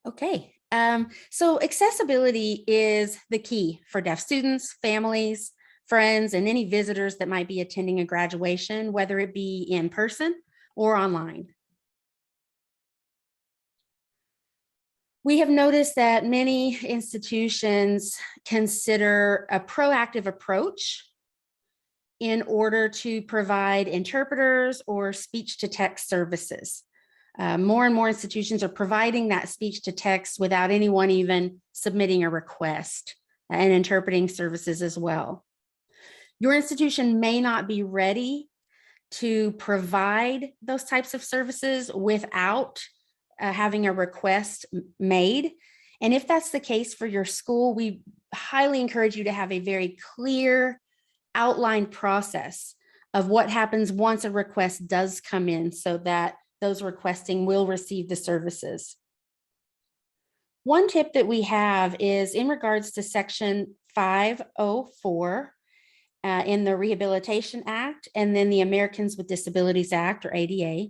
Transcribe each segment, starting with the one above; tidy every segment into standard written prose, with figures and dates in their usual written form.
Okay, so accessibility is the key for deaf students, families, friends, and any visitors that might be attending a graduation, whether it be in person or online. We have noticed that many institutions consider a proactive approach in order to provide interpreters or speech to text services. More and more institutions are providing that speech to text without anyone even submitting a request, and interpreting services as well. Your institution may not be ready to provide those types of services without having a request made. And if that's the case for your school, we highly encourage you to have a very clear outlined process of what happens once a request does come in, so that those requesting will receive the services. One tip that we have is in regards to Section 504 in the Rehabilitation Act, and then the Americans with Disabilities Act, or ADA.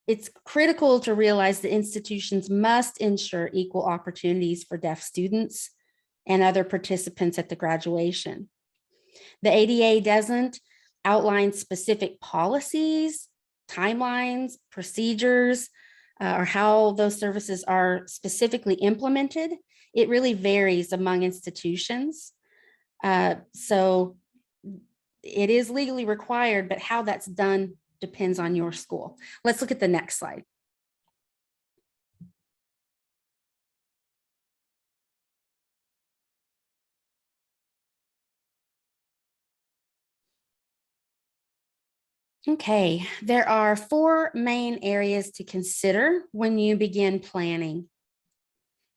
It's critical to realize that institutions must ensure equal opportunities for deaf students and other participants at the graduation. The ADA doesn't outline specific policies, timelines, procedures, or how those services are specifically implemented. It really varies among institutions. So it is legally required, but how that's done depends on your school. Let's look at the next slide. Okay, there are 4 main areas to consider when you begin planning.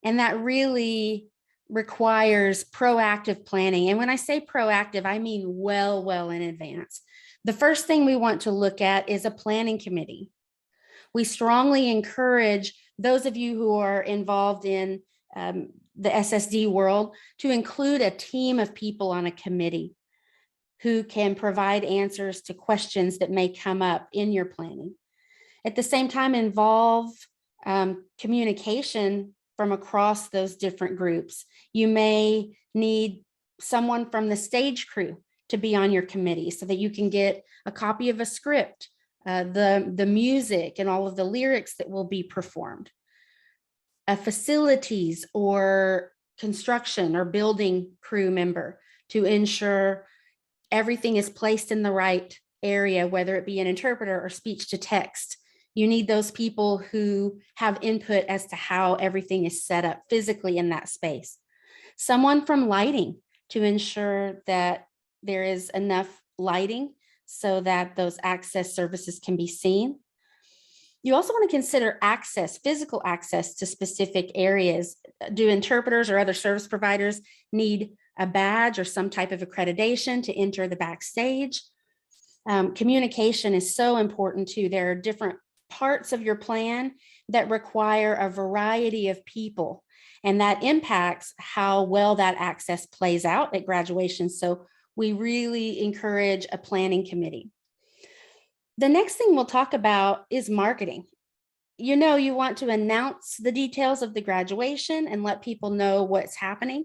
And that really requires proactive planning. And when I say proactive, I mean well in advance. The first thing we want to look at is a planning committee. We strongly encourage those of you who are involved in the SSD world to include a team of people on a committee who can provide answers to questions that may come up in your planning. At the same time, involve communication from across those different groups. You may need someone from the stage crew to be on your committee so that you can get a copy of a script, the music and all of the lyrics that will be performed. Facilities or construction or building crew member to ensure everything is placed in the right area, whether it be an interpreter or speech to text. You need those people who have input as to how everything is set up physically in that space. Someone from lighting to ensure that there is enough lighting so that those access services can be seen. You also want to consider access, physical access to specific areas. Do interpreters or other service providers need a badge or some type of accreditation to enter the backstage? Communication is so important too. There are different parts of your plan that require a variety of people, and that impacts how well that access plays out at graduation. So we really encourage a planning committee. The next thing we'll talk about is marketing. You know, you want to announce the details of the graduation and let people know what's happening.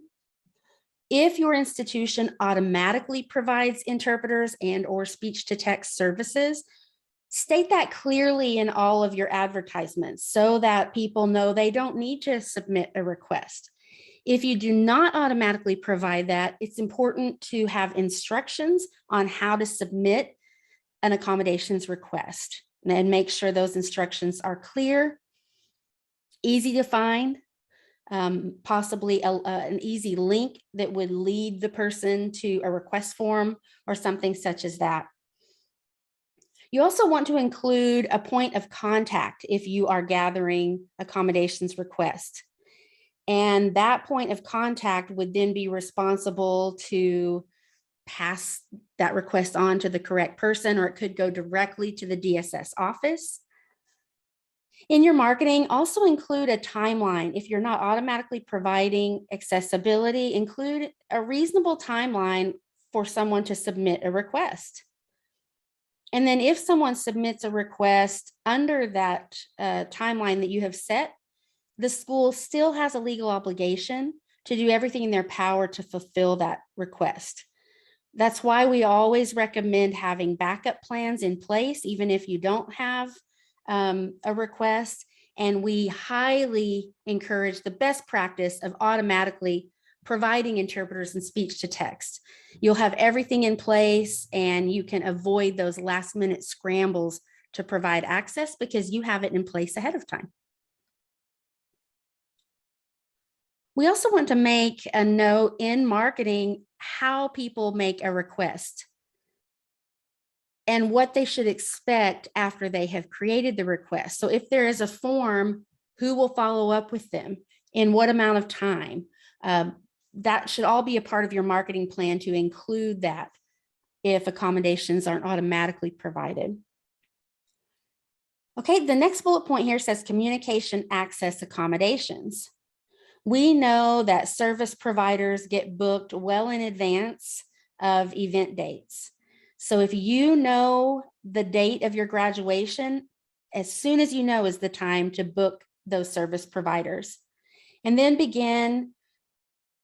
If your institution automatically provides interpreters and or speech to text services, state that clearly in all of your advertisements so that people know they don't need to submit a request. If you do not automatically provide that, it's important to have instructions on how to submit an accommodations request and make sure those instructions are clear, easy to find, possibly an easy link that would lead the person to a request form or something such as that. You also want to include a point of contact if you are gathering accommodations requests. And that point of contact would then be responsible to pass that request on to the correct person, or it could go directly to the DSS office. In your marketing, also include a timeline. If you're not automatically providing accessibility, include a reasonable timeline for someone to submit a request. And then if someone submits a request under that timeline that you have set, the school still has a legal obligation to do everything in their power to fulfill that request. That's why we always recommend having backup plans in place, even if you don't have a request. And we highly encourage the best practice of automatically providing interpreters and speech to text. You'll have everything in place and you can avoid those last minute scrambles to provide access because you have it in place ahead of time. We also want to make a note in marketing how people make a request and what they should expect after they have created the request. So if there is a form, who will follow up with them? In what amount of time? That should all be a part of your marketing plan to include that if accommodations aren't automatically provided. Okay, the next bullet point here says communication access accommodations. We know that service providers get booked well in advance of event dates. So if you know the date of your graduation, as soon as you know is the time to book those service providers. And then begin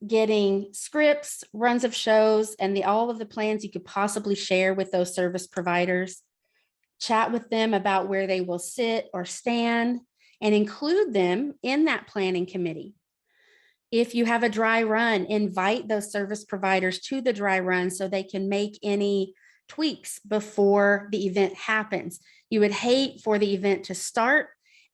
getting scripts, runs of shows, and all of the plans you could possibly share with those service providers. Chat with them about where they will sit or stand and include them in that planning committee. If you have a dry run, invite those service providers to the dry run so they can make any tweaks before the event happens. You would hate for the event to start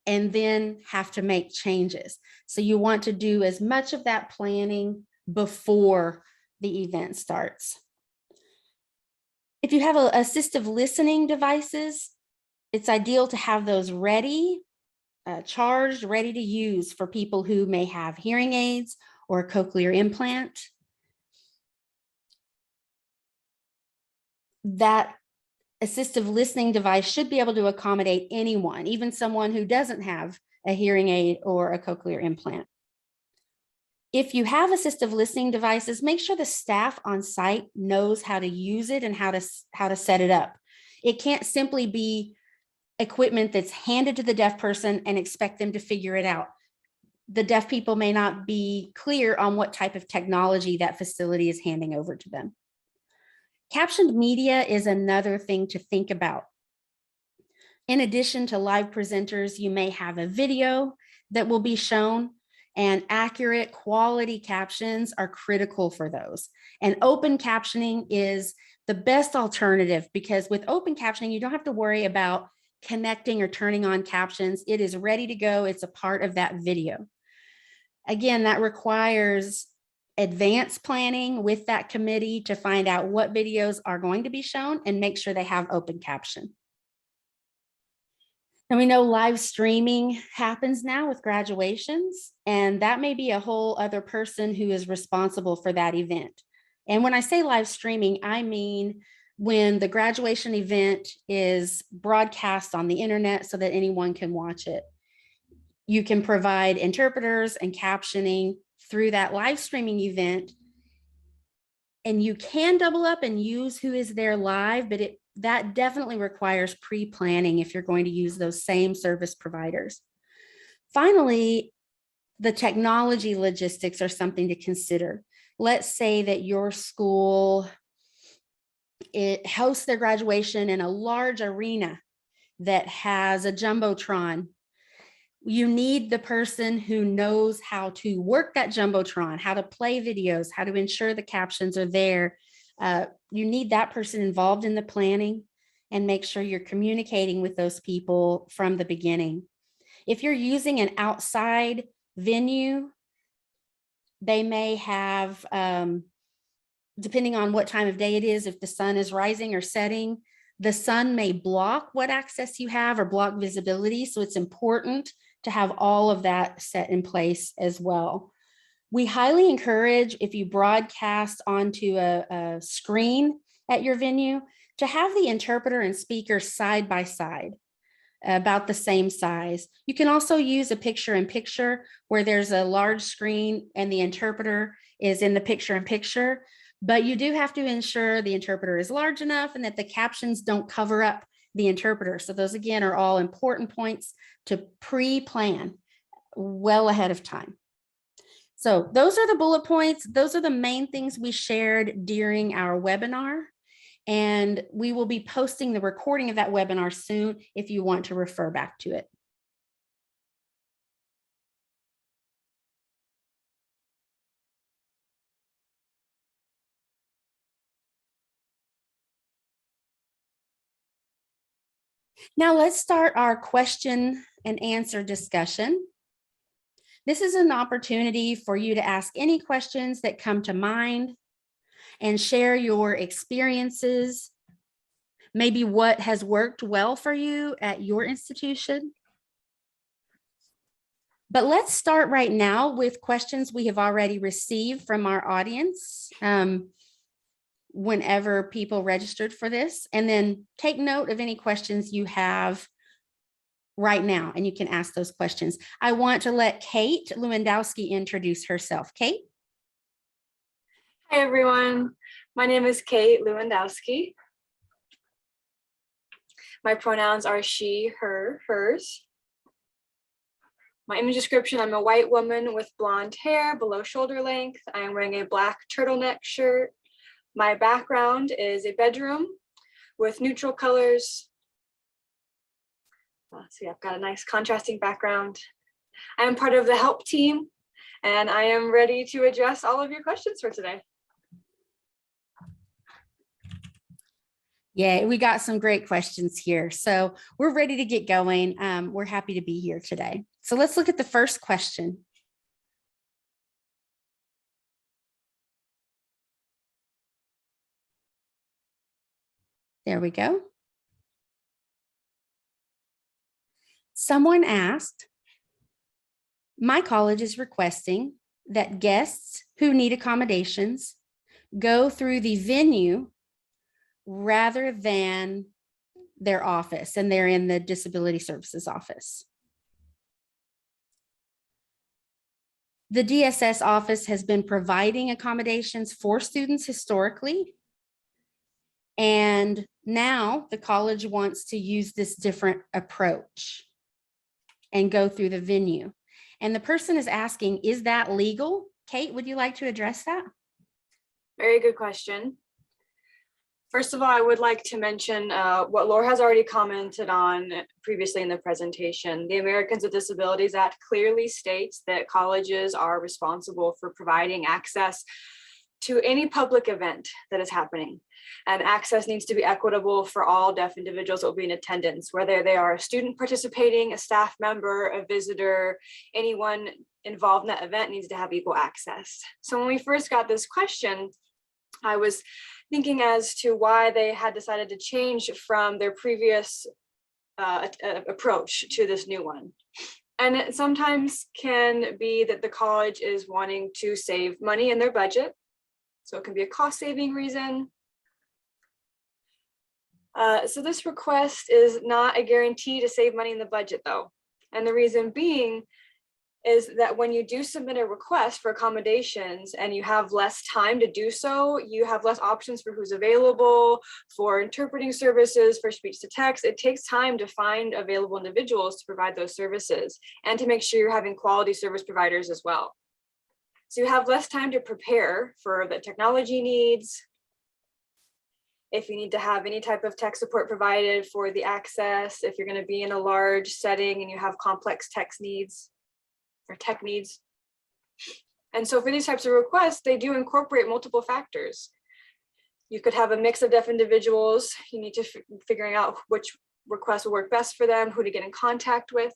and then have to make changes. So you want to do as much of that planning before the event starts. If you have assistive listening devices, it's ideal to have those ready, charged, ready to use for people who may have hearing aids or a cochlear implant. That assistive listening device should be able to accommodate anyone, even someone who doesn't have a hearing aid or a cochlear implant. If you have assistive listening devices, make sure the staff on site knows how to use it and how to set it up. It can't simply be equipment that's handed to the deaf person and expect them to figure it out. The deaf people may not be clear on what type of technology that facility is handing over to them. Captioned media is another thing to think about. In addition to live presenters, you may have a video that will be shown, and accurate quality captions are critical for those. And open captioning is the best alternative because with open captioning, you don't have to worry about connecting or turning on captions. It is ready to go. It's a part of that video. Again, that requires advanced planning with that committee to find out what videos are going to be shown and make sure they have open caption. And we know live streaming happens now with graduations, and that may be a whole other person who is responsible for that event. And when I say live streaming, I mean when the graduation event is broadcast on the internet so that anyone can watch it. You can provide interpreters and captioning through that live streaming event, and you can double up and use who is there live, but that definitely requires pre-planning if you're going to use those same service providers. Finally, the technology logistics are something to consider. Let's say that your school hosts their graduation in a large arena that has a jumbotron. You need the person who knows how to work that jumbotron, how to play videos, how to ensure the captions are there. You need that person involved in the planning and make sure you're communicating with those people from the beginning. If you're using an outside venue, they may have, depending on what time of day it is, if the sun is rising or setting, the sun may block what access you have or block visibility. So it's important to have all of that set in place as well. We highly encourage, if you broadcast onto a screen at your venue, to have the interpreter and speaker side by side, about the same size. You can also use a picture-in-picture where there's a large screen and the interpreter is in the picture-in-picture, but you do have to ensure the interpreter is large enough and that the captions don't cover up the interpreter. So those, again, are all important points to pre-plan well ahead of time. So those are the bullet points. Those are the main things we shared during our webinar. And we will be posting the recording of that webinar soon if you want to refer back to it. Now let's start our question and answer discussion. This is an opportunity for you to ask any questions that come to mind and share your experiences, maybe what has worked well for you at your institution. But let's start right now with questions we have already received from our audience whenever people registered for this, and then take note of any questions you have right now, and you can ask those questions. I want to let Kate Lewandowski introduce herself. Kate? Hi, everyone. My name is Kate Lewandowski. My pronouns are she, her, hers. My image description, I'm a white woman with blonde hair below shoulder length. I am wearing a black turtleneck shirt. My background is a bedroom with neutral colors. See, I've got a nice contrasting background. I am part of the help team, and I am ready to address all of your questions for today. Yeah, we got some great questions here. So we're ready to get going. We're happy to be here today. So let's look at the first question. There we go. Someone asked, my college is requesting that guests who need accommodations go through the venue rather than their office, and they're in the disability services office. The DSS office has been providing accommodations for students historically, and now the college wants to use this different approach and go through the venue. And the person is asking, is that legal? Kate, would you like to address that? Very good question. First of all, I would like to mention what Laura has already commented on previously in the presentation. The Americans with Disabilities Act clearly states that colleges are responsible for providing access to any public event that is happening. And access needs to be equitable for all deaf individuals that will be in attendance, whether they are a student participating, a staff member, a visitor, anyone involved in that event needs to have equal access. So when we first got this question, I was thinking as to why they had decided to change from their previous approach to this new one. And it sometimes can be that the college is wanting to save money in their budget. So it can be a cost saving reason. So this request is not a guarantee to save money in the budget though. And the reason being is that when you do submit a request for accommodations and you have less time to do so, you have less options for who's available, for interpreting services, for speech to text. It takes time to find available individuals to provide those services and to make sure you're having quality service providers as well. So you have less time to prepare for the technology needs. If you need to have any type of tech support provided for the access, if you're going to be in a large setting and you have complex text needs or tech needs. And so for these types of requests, they do incorporate multiple factors. You could have a mix of deaf individuals. You need to figuring out which request will work best for them, who to get in contact with.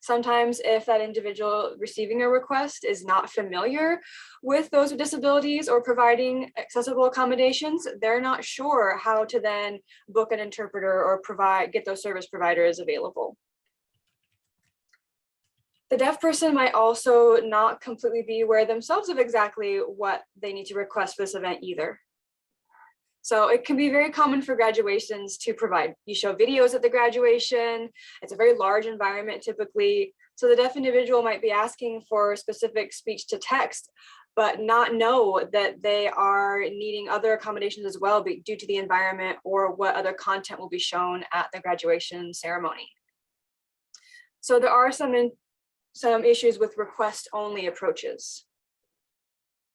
Sometimes if that individual receiving a request is not familiar with those with disabilities or providing accessible accommodations, they're not sure how to then book an interpreter or get those service providers available. The deaf person might also not completely be aware themselves of exactly what they need to request for this event either. So it can be very common for graduations to provide. You show videos at the graduation. It's a very large environment typically. So the deaf individual might be asking for specific speech to text, but not know that they are needing other accommodations as well due to the environment or what other content will be shown at the graduation ceremony. So there are some issues with request only approaches.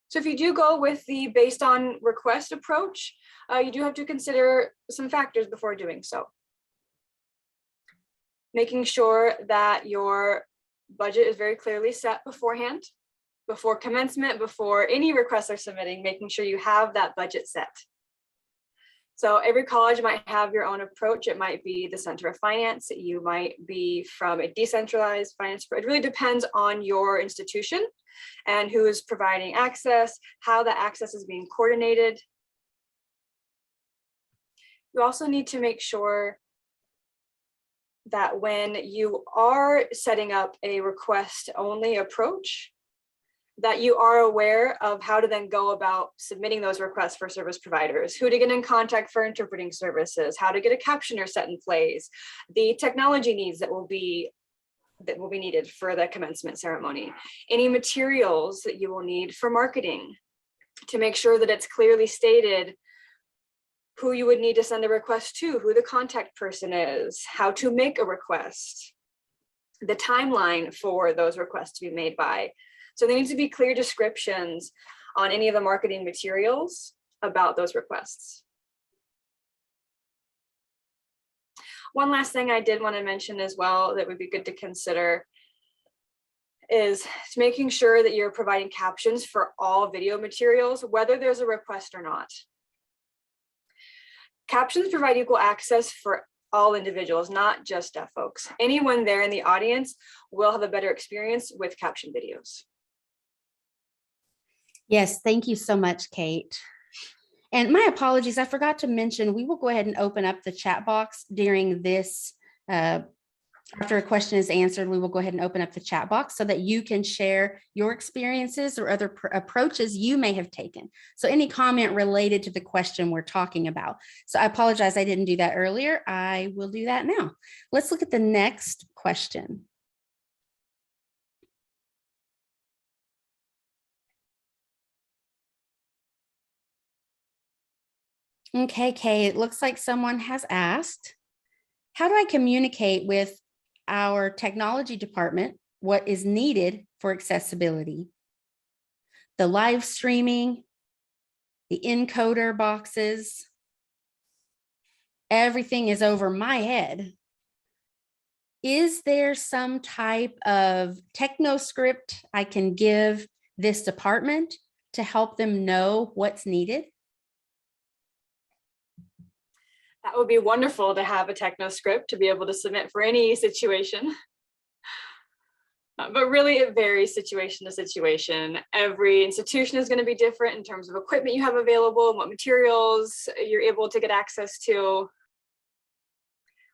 So if you do go with the based on request approach, you do have to consider some factors before doing so. Making sure that your budget is very clearly set beforehand, before commencement, before any requests are submitting, making sure you have that budget set. So every college might have your own approach. It might be the Center of Finance. You might be from a decentralized finance. It really depends on your institution and who is providing access, how that access is being coordinated. You also need to make sure that when you are setting up a request only approach, that you are aware of how to then go about submitting those requests for service providers, who to get in contact for interpreting services, how to get a captioner set in place, the technology needs that will be needed for the commencement ceremony, any materials that you will need for marketing, to make sure that it's clearly stated who you would need to send a request to, who the contact person is, how to make a request, the timeline for those requests to be made by. So there needs to be clear descriptions on any of the marketing materials about those requests. One last thing I did want to mention as well that would be good to consider is making sure that you're providing captions for all video materials, whether there's a request or not. Captions provide equal access for all individuals, not just deaf folks. Anyone there in the audience will have a better experience with caption videos. Yes, thank you so much, Kate. And my apologies, I forgot to mention, we will go ahead and open up the chat box during this. After a question is answered, we will go ahead and open up the chat box so that you can share your experiences or other approaches you may have taken. So any comment related to the question we're talking about. So I apologize, I didn't do that earlier. I will do that now. Let's look at the next question. Okay, Kay, it looks like someone has asked, how do I communicate with our technology department what is needed for accessibility? The live streaming, the encoder boxes, everything is over my head. Is there some type of techno script I can give this department to help them know what's needed? That would be wonderful to have a techno script to be able to submit for any situation. But really it varies situation to situation. Every institution is going to be different in terms of equipment you have available and what materials you're able to get access to,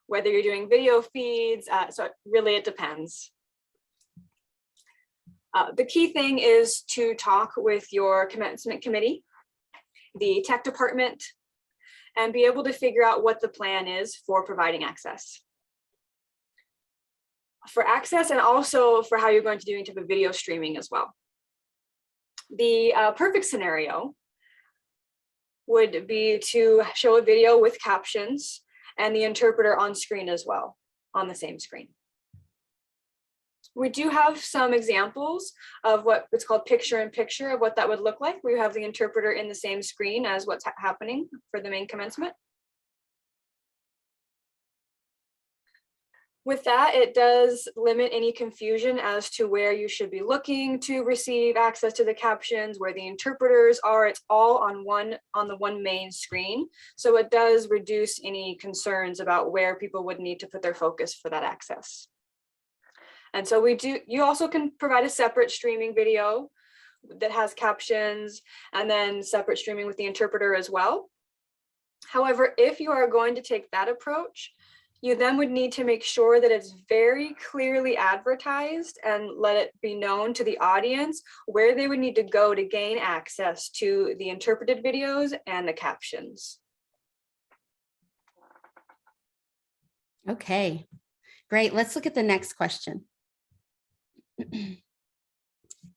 whether you're doing video feeds. So really it depends. The key thing is to talk with your commencement committee, the tech department, and be able to figure out what the plan is for providing access. For access and also for how you're going to do any type of video streaming as well. The perfect scenario would be to show a video with captions and the interpreter on screen as well, on the same screen. We do have some examples of what it's called picture-in-picture of what that would look like. We have the interpreter in the same screen as what's happening for the main commencement. With that, it does limit any confusion as to where you should be looking to receive access to the captions, where the interpreters are. It's all on the one main screen. So it does reduce any concerns about where people would need to put their focus for that access. And so you also can provide a separate streaming video that has captions and then separate streaming with the interpreter as well. However, if you are going to take that approach, you then would need to make sure that it's very clearly advertised and let it be known to the audience where they would need to go to gain access to the interpreted videos and the captions. Okay, great. Let's look at the next question.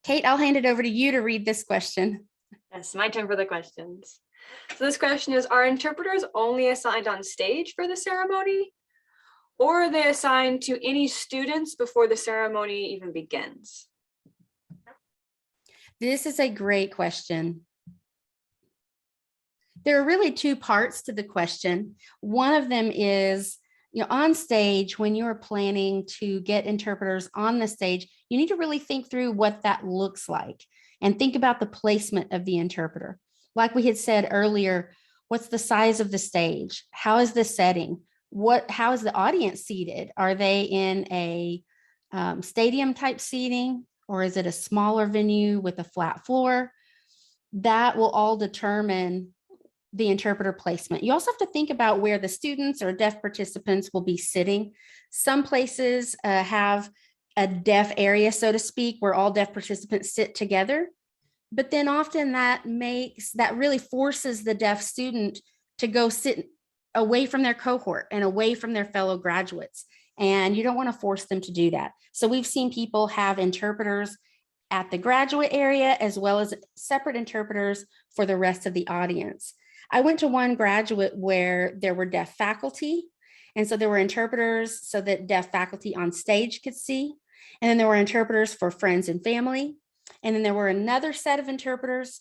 Kate, I'll hand it over to you to read this question. Yes, my turn for the questions. So this question is, are interpreters only assigned on stage for the ceremony? or are they assigned to any students before the ceremony even begins? This is a great question. There are really two parts to the question. One of them is, on stage, when you're planning to get interpreters on the stage, you need to really think through what that looks like and think about the placement of the interpreter. Like we had said earlier, what's the size of the stage? How is the setting? How is the audience seated? Are they in a stadium type seating, or is it a smaller venue with a flat floor? That will all determine the interpreter placement. You also have to think about where the students or deaf participants will be sitting. Some places have a deaf area, so to speak, where all deaf participants sit together. But then often that really forces the deaf student to go sit away from their cohort and away from their fellow graduates. And you don't want to force them to do that. So we've seen people have interpreters at the graduate area, as well as separate interpreters for the rest of the audience. I went to one graduate where there were deaf faculty. And so there were interpreters so that deaf faculty on stage could see. And then there were interpreters for friends and family. And then there were another set of interpreters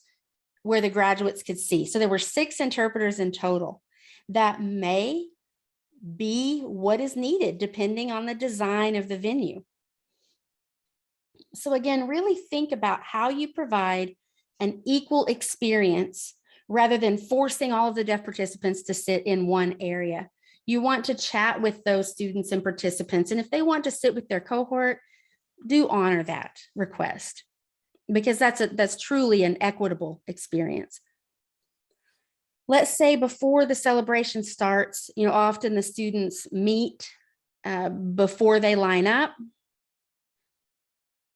where the graduates could see. So there were 6 interpreters in total. That may be what is needed depending on the design of the venue. So again, really think about how you provide an equal experience rather than forcing all of the deaf participants to sit in one area. You want to chat with those students and participants. And if they want to sit with their cohort, do honor that request, because that's truly an equitable experience. Let's say before the celebration starts, often the students meet before they line up.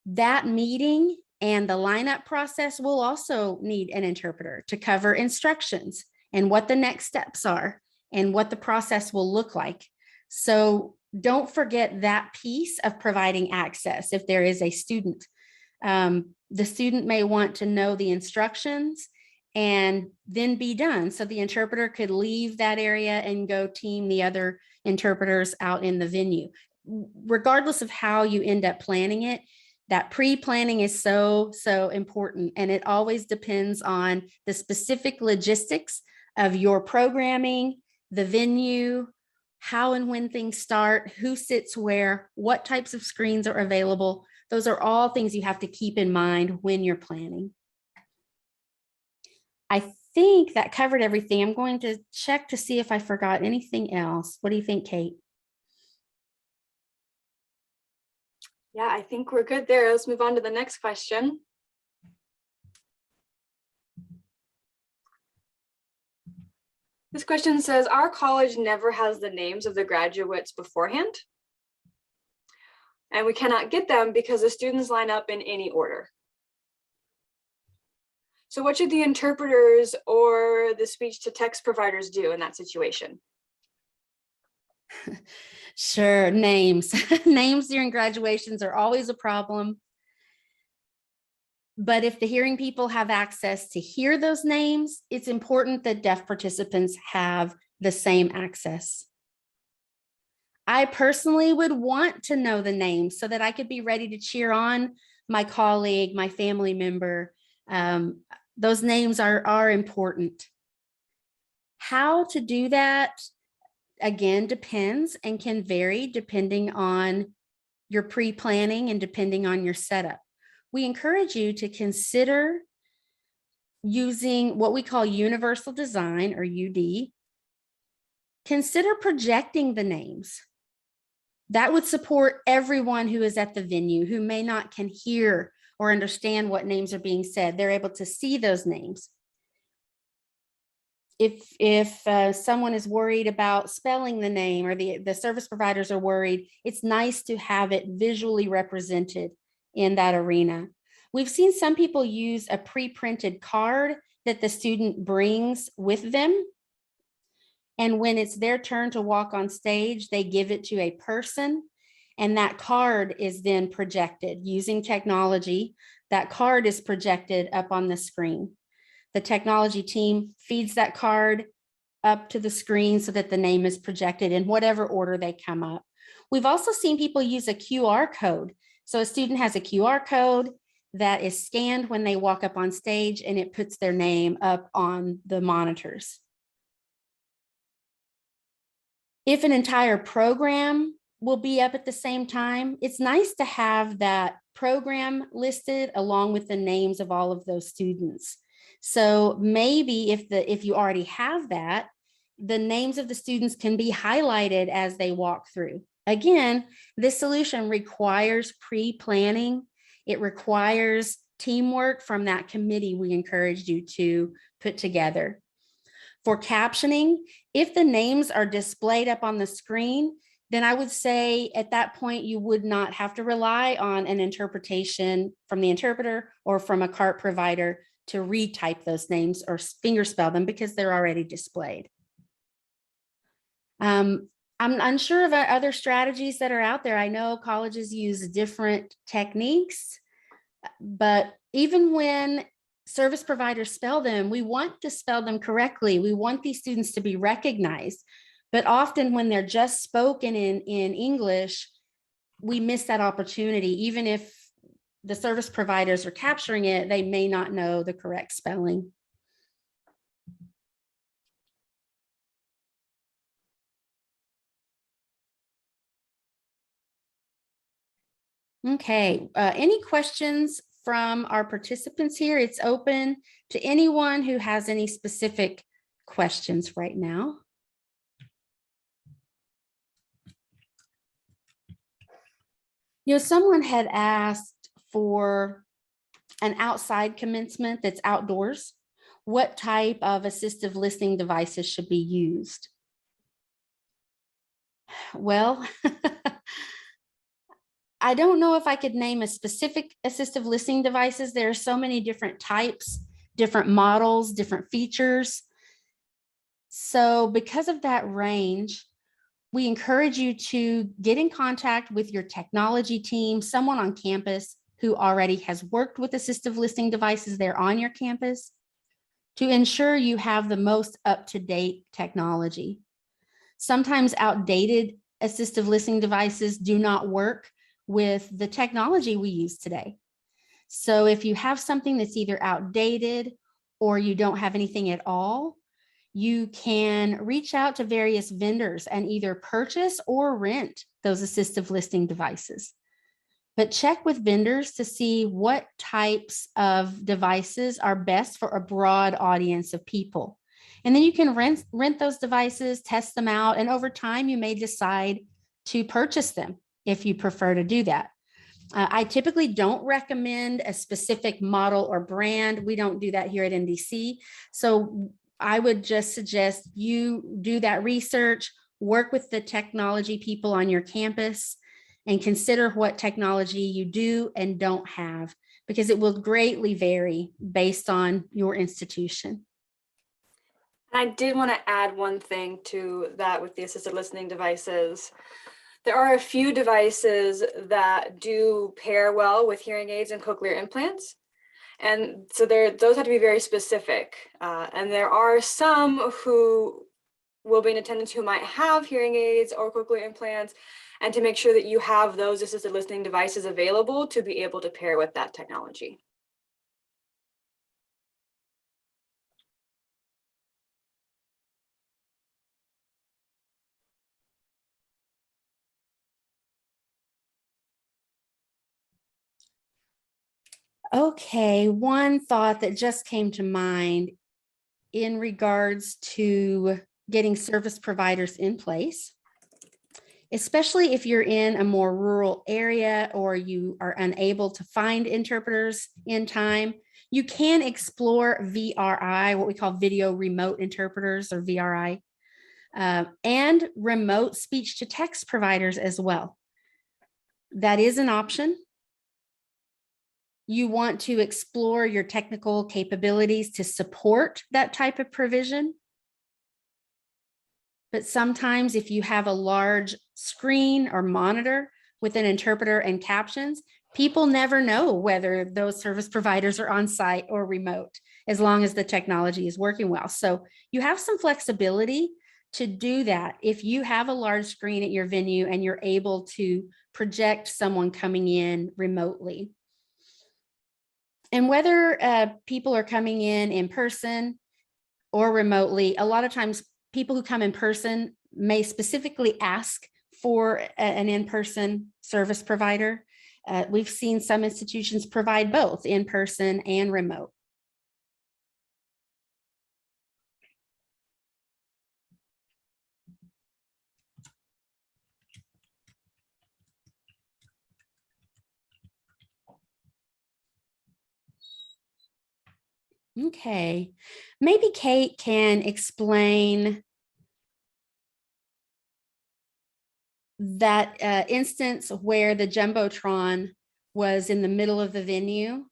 That meeting and the lineup process will also need an interpreter to cover instructions and what the next steps are and what the process will look like. So don't forget that piece of providing access. If there is a student, the student may want to know the instructions and then be done. So the interpreter could leave that area and go team the other interpreters out in the venue. Regardless of how you end up planning it, that pre-planning is so important. And it always depends on the specific logistics of your programming, the venue, how and when things start, who sits where, what types of screens are available. Those are all things you have to keep in mind when you're planning. I think that covered everything. I'm going to check to see if I forgot anything else. What do you think, Kate? Yeah, I think we're good there. Let's move on to the next question. This question says, our college never has the names of the graduates beforehand, and we cannot get them because the students line up in any order. So what should the interpreters or the speech to text providers do in that situation? Sure, names. Names during graduations are always a problem. But if the hearing people have access to hear those names, it's important that deaf participants have the same access. I personally would want to know the names so that I could be ready to cheer on my colleague, my family member. Those names are important. How to do that, again, depends and can vary depending on your pre-planning and depending on your setup. We encourage you to consider using what we call universal design, or UD. Consider projecting the names. That would support everyone who is at the venue who may not can hear or understand what names are being said. They're able to see those names. If someone is worried about spelling the name, or the service providers are worried, it's nice to have it visually represented in that arena. We've seen some people use a pre-printed card that the student brings with them. And when it's their turn to walk on stage, they give it to a person, and that card is then projected using technology. That card is projected up on the screen. The technology team feeds that card up to the screen so that the name is projected in whatever order they come up. We've also seen people use a QR code. So a student has a QR code that is scanned when they walk up on stage, and it puts their name up on the monitors. If an entire program will be up at the same time, it's nice to have that program listed along with the names of all of those students. So maybe if you already have that, the names of the students can be highlighted as they walk through. Again, this solution requires pre-planning. It requires teamwork from that committee we encouraged you to put together. For captioning, if the names are displayed up on the screen, then I would say at that point, you would not have to rely on an interpretation from the interpreter or from a CART provider to retype those names or fingerspell them because they're already displayed. I'm unsure of other strategies that are out there. I know colleges use different techniques, but even when service providers spell them, we want to spell them correctly. We want these students to be recognized. But often when they're just spoken in English, we miss that opportunity. Even if the service providers are capturing it, they may not know the correct spelling. Okay, any questions from our participants here? It's open to anyone who has any specific questions right now. You know, someone had asked for an outside commencement that's outdoors. What type of assistive listening devices should be used? Well, I don't know if I could name a specific assistive listening devices. There are so many different types, different models, different features. So because of that range, we encourage you to get in contact with your technology team, someone on campus who already has worked with assistive listening devices there on your campus, to ensure you have the most up-to-date technology. Sometimes outdated assistive listening devices do not work with the technology we use today. So if you have something that's either outdated or you don't have anything at all, you can reach out to various vendors and either purchase or rent those assistive listening devices. But check with vendors to see what types of devices are best for a broad audience of people. And then you can rent those devices, test them out, and over time you may decide to purchase them if you prefer to do that. I typically don't recommend a specific model or brand. We don't do that here at NDC. So I would just suggest you do that research, work with the technology people on your campus, and consider what technology you do and don't have, because it will greatly vary based on your institution. I did want to add one thing to that with the assisted listening devices. There are a few devices that do pair well with hearing aids and cochlear implants. And so those have to be very specific. And there are some who will be in attendance who might have hearing aids or cochlear implants, and to make sure that you have those assisted listening devices available to be able to pair with that technology. Okay, one thought that just came to mind in regards to getting service providers in place, especially if you're in a more rural area or you are unable to find interpreters in time, you can explore VRI, what we call video remote interpreters, or VRI, and remote speech to text providers as well. That is an option. You want to explore your technical capabilities to support that type of provision. But sometimes if you have a large screen or monitor with an interpreter and captions, people never know whether those service providers are on site or remote, as long as the technology is working well. So you have some flexibility to do that if you have a large screen at your venue and you're able to project someone coming in remotely. And whether people are coming in person or remotely, a lot of times people who come in person may specifically ask for an in-person service provider. We've seen some institutions provide both in-person and remote. Okay, maybe Kate can explain that instance where the Jumbotron was in the middle of the venue.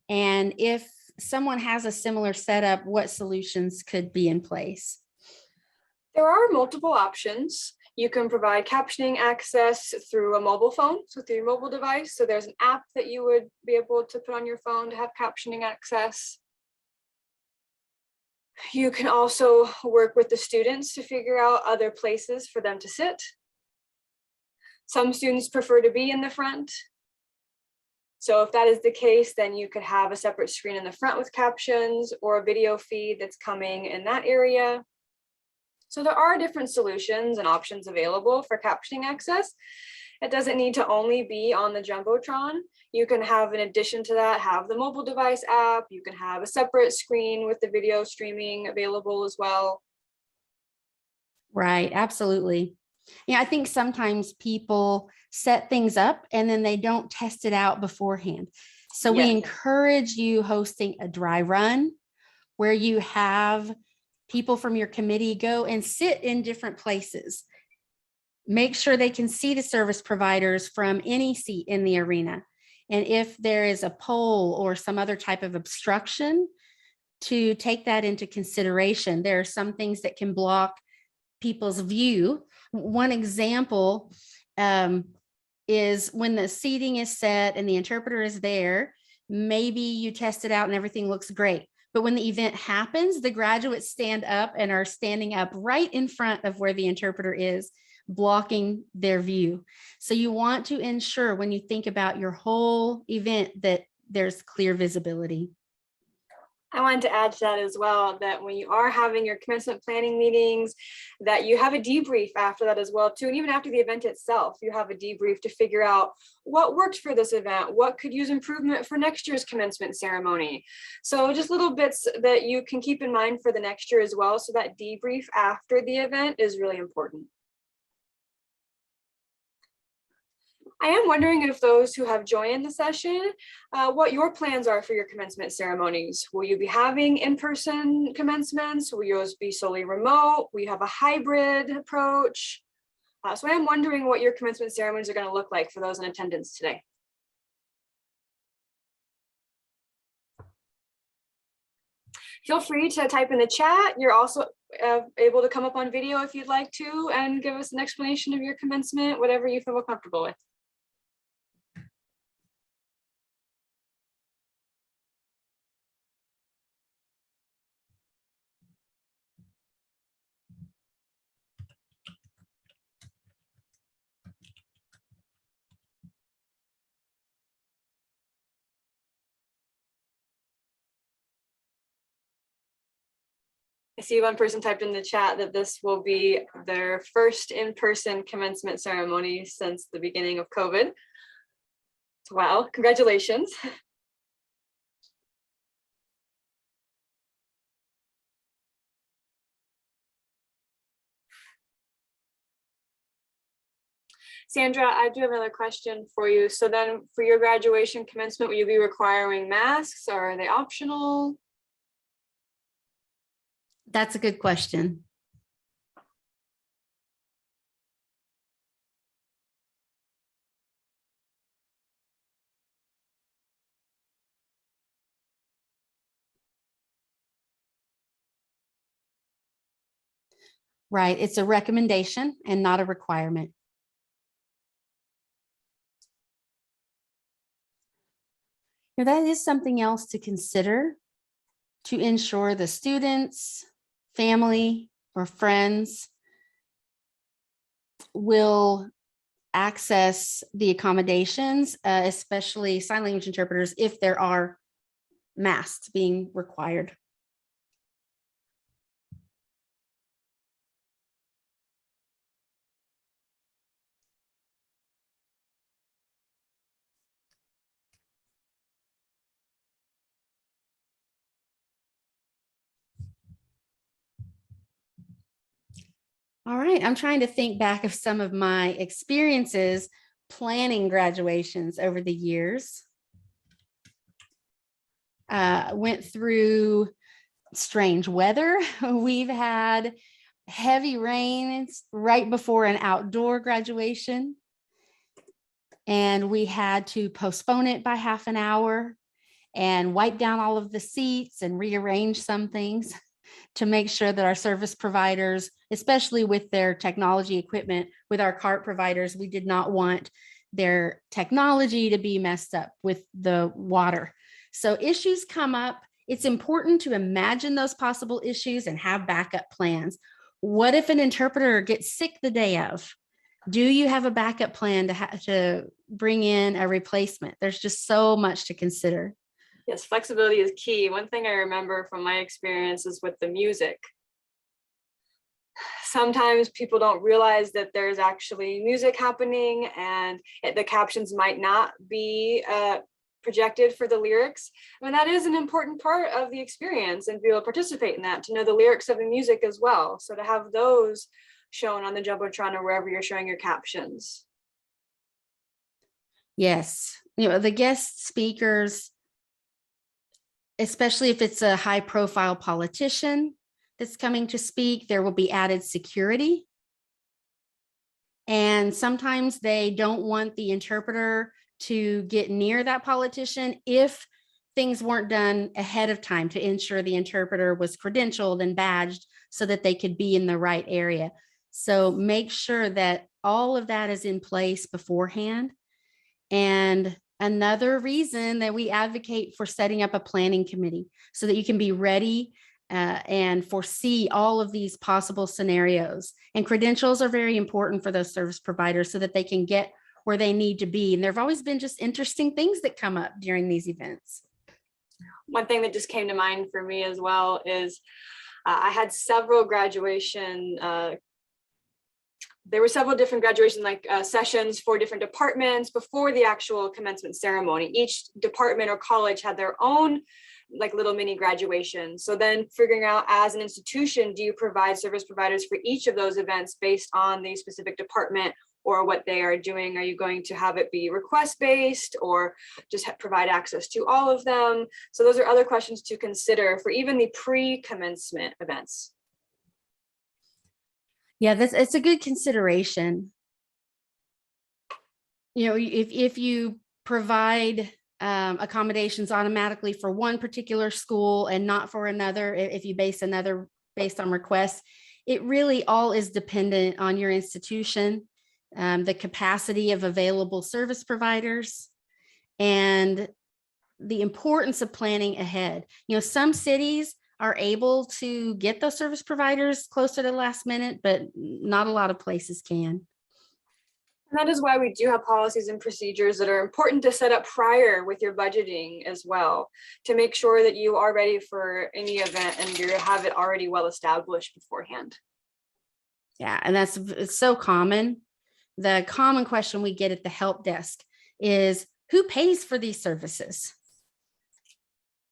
And if someone has a similar setup, what solutions could be in place? There are multiple options. You can provide captioning access through a mobile phone, so through your mobile device. So there's an app that you would be able to put on your phone to have captioning access. You can also work with the students to figure out other places for them to sit. Some students prefer to be in the front. So if that is the case, then you could have a separate screen in the front with captions or a video feed that's coming in that area. So there are different solutions and options available for captioning access. It doesn't need to only be on the Jumbotron. You can have, in addition to that, have the mobile device app. You can have a separate screen with the video streaming available as well. Right, absolutely. Yeah, I think sometimes people set things up and then they don't test it out beforehand. So we encourage you hosting a dry run where you have people from your committee go and sit in different places. Make sure they can see the service providers from any seat in the arena. And if there is a pole or some other type of obstruction, to take that into consideration. There are some things that can block people's view. One example is when the seating is set and the interpreter is there, maybe you test it out and everything looks great. But when the event happens, the graduates stand up and are standing up right in front of where the interpreter is, blocking their view. So you want to ensure when you think about your whole event that there's clear visibility. I wanted to add to that as well, that when you are having your commencement planning meetings, that you have a debrief after that as well too. And even after the event itself, you have a debrief to figure out what worked for this event, what could use improvement for next year's commencement ceremony. So just little bits that you can keep in mind for the next year as well. So that debrief after the event is really important. I am wondering if those who have joined the session, what your plans are for your commencement ceremonies. Will you be having in-person commencements? Will yours be solely remote? Will you have a hybrid approach? So I am wondering what your commencement ceremonies are going to look like for those in attendance today. Feel free to type in the chat. You're also able to come up on video if you'd like to and give us an explanation of your commencement, whatever you feel comfortable with. I see one person typed in the chat that this will be their first in-person commencement ceremony since the beginning of COVID. Wow, congratulations. Sandra, I do have another question for you. So then for your graduation commencement, will you be requiring masks or are they optional? That's a good question. Right, it's a recommendation and not a requirement. Now, that is something else to consider to ensure the students, family, or friends will access the accommodations, especially sign language interpreters, if there are masks being required. All right, I'm trying to think back of some of my experiences planning graduations over the years. Went through strange weather. We've had heavy rains right before an outdoor graduation, and we had to postpone it by half an hour and wipe down all of the seats and rearrange some things to make sure that our service providers, especially with their technology equipment, with our cart providers, we did not want their technology to be messed up with the water. So issues come up. It's important to imagine those possible issues and have backup plans. What if an interpreter gets sick the day of? Do you have a backup plan to bring in a replacement? There's just so much to consider. Yes, flexibility is key. One thing I remember from my experience is with the music. Sometimes people don't realize that there's actually music happening, and the captions might not be projected for the lyrics. And that is an important part of the experience, and be able to participate in that, to know the lyrics of the music as well. So to have those shown on the Jumbotron or wherever you're showing your captions. Yes, the guest speakers, especially if it's a high profile politician that's coming to speak, there will be added security. And sometimes they don't want the interpreter to get near that politician if things weren't done ahead of time to ensure the interpreter was credentialed and badged so that they could be in the right area. So make sure that all of that is in place beforehand. And another reason that we advocate for setting up a planning committee so that you can be ready and foresee all of these possible scenarios. And credentials are very important for those service providers so that they can get where they need to be. And there have always been just interesting things that come up during these events. One thing that just came to mind for me as well is I had several graduation there were several different graduation sessions for different departments before the actual commencement ceremony. Each department or college had their own little mini graduation. So then figuring out, as an institution, do you provide service providers for each of those events based on the specific department or what they are doing? Are you going to have it be request based or just provide access to all of them? So those are other questions to consider for even the pre-commencement events. Yeah, it's a good consideration. If you provide accommodations automatically for one particular school and not for another, if you base another based on requests, it really all is dependent on your institution, the capacity of available service providers, and the importance of planning ahead. Some cities are able to get those service providers closer to the last minute, but not a lot of places can. And that is why we do have policies and procedures that are important to set up prior with your budgeting as well, to make sure that you are ready for any event and you have it already well established beforehand. Yeah, and it's so common. The common question we get at the help desk is, who pays for these services?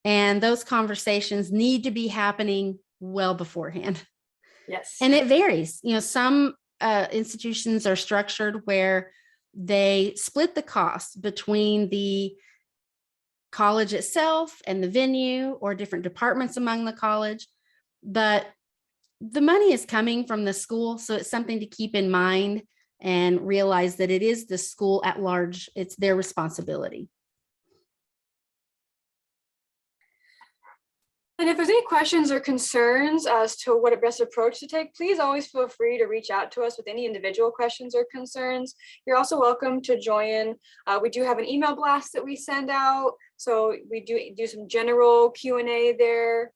And those conversations need to be happening well beforehand. Yes. And it varies. Some institutions are structured where they split the cost between the college itself and the venue, or different departments among the college. But the money is coming from the school. So it's something to keep in mind and realize that it is the school at large. It's their responsibility. And if there's any questions or concerns as to what a best approach to take, please always feel free to reach out to us with any individual questions or concerns. You're also welcome to join. We do have an email blast that we send out. So we do some general Q&A there.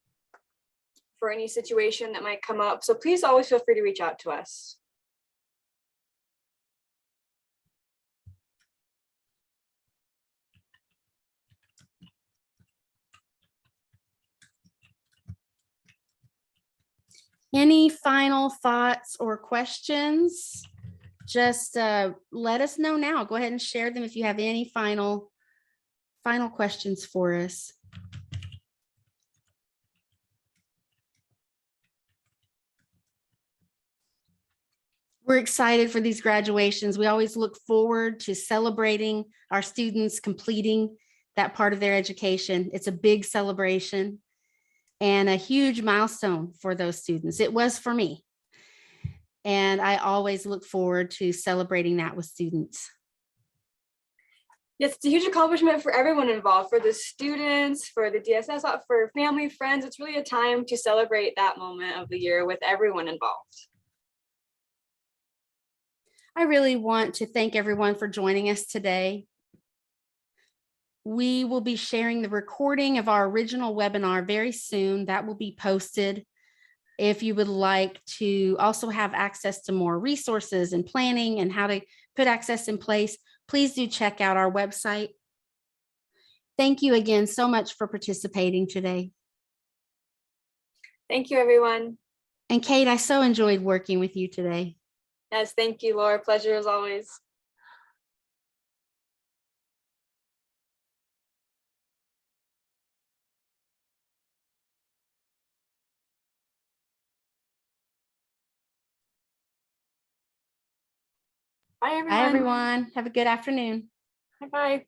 for any situation that might come up. So please always feel free to reach out to us. Any final thoughts or questions? Just let us know now. Go ahead and share them if you have any final questions for us. We're excited for these graduations. We always look forward to celebrating our students completing that part of their education. It's a big celebration and a huge milestone for those students. It was for me. And I always look forward to celebrating that with students. Yes, it's a huge accomplishment for everyone involved, for the students, for the DSS, for family, friends. It's really a time to celebrate that moment of the year with everyone involved. I really want to thank everyone for joining us today. We will be sharing the recording of our original webinar very soon. That will be posted. If you would like to also have access to more resources and planning and how to put access in place, please do check out our website. Thank you again so much for participating today. Thank you, everyone. And Kate, I so enjoyed working with you today. Yes, thank you, Laura. Pleasure as always. Bye, everyone. Bye, everyone. Have a good afternoon. Bye-bye.